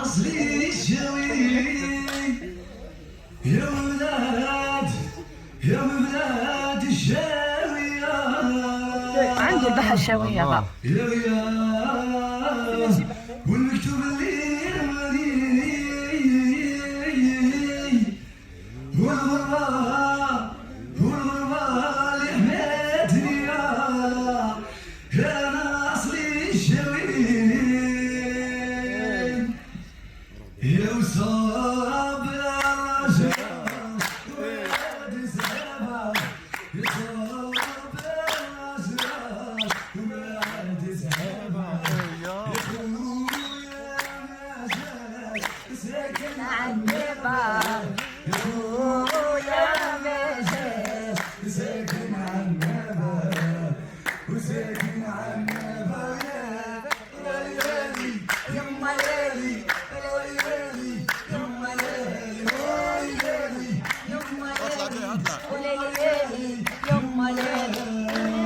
اصلي الشوي يا ولاد يا ولاد الشاوية عندي البحر الشاوية بقى يا والمكتوب اللي والغربة والغربة اللي حماتني يا اصلي الشاوي يا وصاب ساكن عالنبا ويا مجاز ساكن عالنبا وساكن عالنبا يا ليالي يما ليالي ليالي يما ليالي ليالي يما ليالي يما ليالي